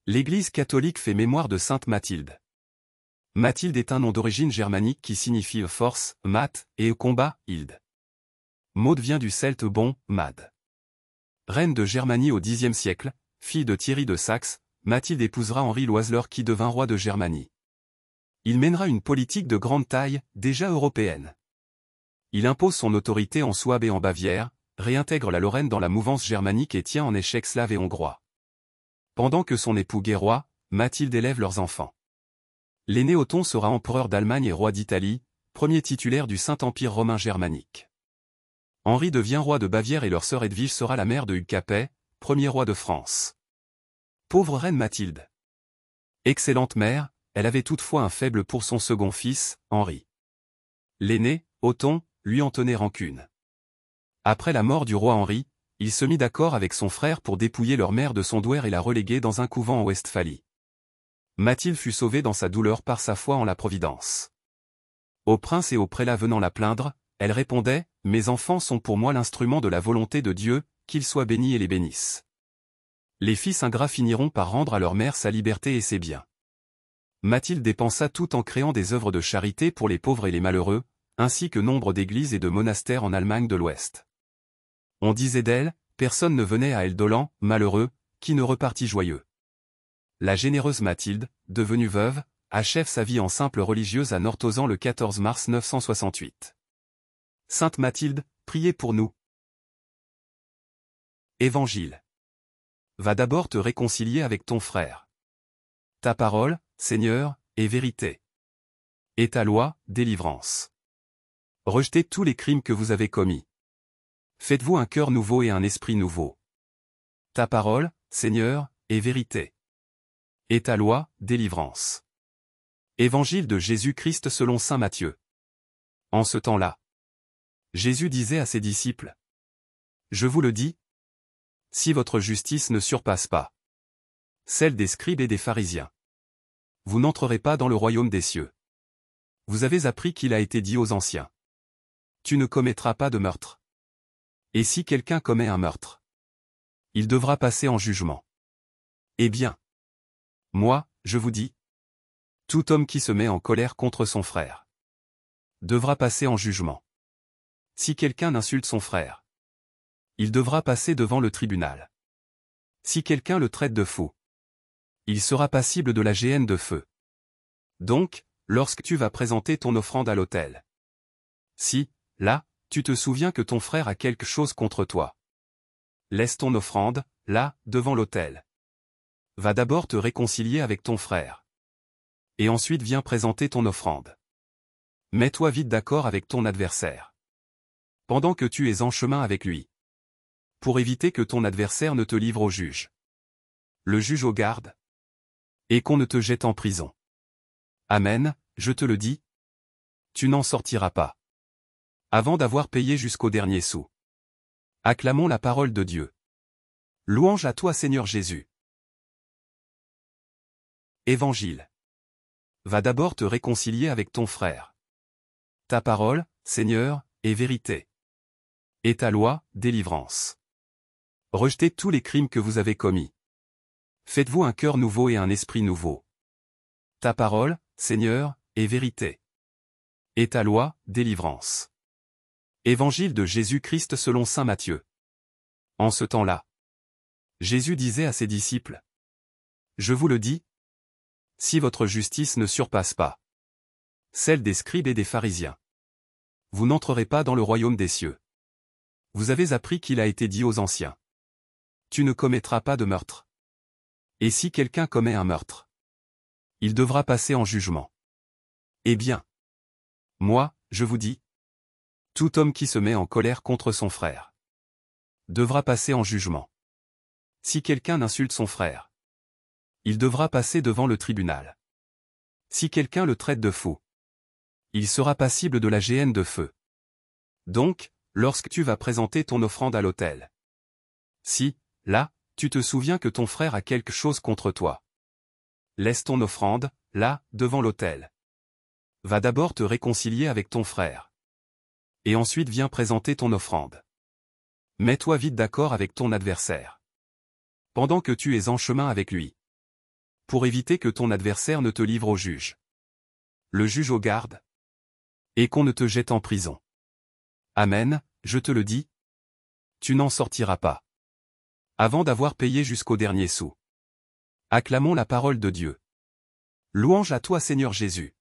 L'Église catholique fait mémoire de sainte Mathilde. Mathilde est un nom d'origine germanique qui signifie force, mat, et combat, hilde. Maud vient du celte bon, mad. Reine de Germanie au Xe siècle, fille de Thierry de Saxe, Mathilde épousera Henri l'Oiseleur qui devint roi de Germanie. Il mènera une politique de grande taille, déjà européenne. Il impose son autorité en Souabe et en Bavière, réintègre la Lorraine dans la mouvance germanique et tient en échec slaves et hongrois. Pendant que son époux guerroie, Mathilde élève leurs enfants. L'aîné Othon sera empereur d'Allemagne et roi d'Italie, premier titulaire du Saint-Empire romain germanique. Henri devient roi de Bavière et leur sœur Edwige sera la mère de Hugues Capet, premier roi de France. Pauvre reine Mathilde. Excellente mère, elle avait toutefois un faible pour son second fils, Henri. L'aîné, Othon, lui en tenait rancune. Après la mort du roi Henri, il se mit d'accord avec son frère pour dépouiller leur mère de son douaire et la reléguer dans un couvent en Westphalie. Mathilde fut sauvée dans sa douleur par sa foi en la Providence. Aux princes et aux prélats venant la plaindre, elle répondait « Mes enfants sont pour moi l'instrument de la volonté de Dieu, qu'il soit béni et les bénisse. » Les fils ingrats finiront par rendre à leur mère sa liberté et ses biens. Mathilde dépensa tout en créant des œuvres de charité pour les pauvres et les malheureux, ainsi que nombre d'églises et de monastères en Allemagne de l'Ouest. On disait d'elle, personne ne venait à elle dolent, malheureux, qui ne repartit joyeux. La généreuse Mathilde, devenue veuve, achève sa vie en simple religieuse à Nortozan le 14 mars 968. Sainte Mathilde, priez pour nous. Évangile. Va d'abord te réconcilier avec ton frère. Ta parole, Seigneur, est vérité. Et ta loi, délivrance. Rejetez tous les crimes que vous avez commis. Faites-vous un cœur nouveau et un esprit nouveau. Ta parole, Seigneur, est vérité. Et ta loi, délivrance. Évangile de Jésus-Christ selon saint Matthieu. En ce temps-là, Jésus disait à ses disciples : Je vous le dis, si votre justice ne surpasse pas celle des scribes et des pharisiens, vous n'entrerez pas dans le royaume des cieux. Vous avez appris qu'il a été dit aux anciens : Tu ne commettras pas de meurtre. Et si quelqu'un commet un meurtre, il devra passer en jugement. Eh bien, moi, je vous dis, tout homme qui se met en colère contre son frère devra passer en jugement. Si quelqu'un insulte son frère, il devra passer devant le tribunal. Si quelqu'un le traite de fou, il sera passible de la géhenne de feu. Donc, lorsque tu vas présenter ton offrande à l'autel, si, là, tu te souviens que ton frère a quelque chose contre toi, laisse ton offrande, là, devant l'autel. Va d'abord te réconcilier avec ton frère. Et ensuite viens présenter ton offrande. Mets-toi vite d'accord avec ton adversaire, pendant que tu es en chemin avec lui, pour éviter que ton adversaire ne te livre au juge, le juge aux gardes, et qu'on ne te jette en prison. Amen, je te le dis, tu n'en sortiras pas avant d'avoir payé jusqu'au dernier sou. Acclamons la parole de Dieu. Louange à toi Seigneur Jésus. Évangile. Va d'abord te réconcilier avec ton frère. Ta parole, Seigneur, est vérité. Et ta loi, délivrance. Rejetez tous les crimes que vous avez commis. Faites-vous un cœur nouveau et un esprit nouveau. Ta parole, Seigneur, est vérité. Et ta loi, délivrance. Évangile de Jésus-Christ selon saint Matthieu. En ce temps-là, Jésus disait à ses disciples : Je vous le dis, si votre justice ne surpasse pas celle des scribes et des pharisiens, vous n'entrerez pas dans le royaume des cieux. Vous avez appris qu'il a été dit aux anciens : Tu ne commettras pas de meurtre. Et si quelqu'un commet un meurtre, il devra passer en jugement. Eh bien, moi, je vous dis, tout homme qui se met en colère contre son frère devra passer en jugement. Si quelqu'un insulte son frère, il devra passer devant le tribunal. Si quelqu'un le traite de fou, il sera passible de la géhenne de feu. Donc, lorsque tu vas présenter ton offrande à l'autel, si, là, tu te souviens que ton frère a quelque chose contre toi, laisse ton offrande, là, devant l'autel. Va d'abord te réconcilier avec ton frère. Et ensuite viens présenter ton offrande. Mets-toi vite d'accord avec ton adversaire, pendant que tu es en chemin avec lui, pour éviter que ton adversaire ne te livre au juge. Le juge aux gardes. Et qu'on ne te jette en prison. Amen, je te le dis. Tu n'en sortiras pas. Avant d'avoir payé jusqu'au dernier sou. Acclamons la parole de Dieu. Louange à toi Seigneur Jésus.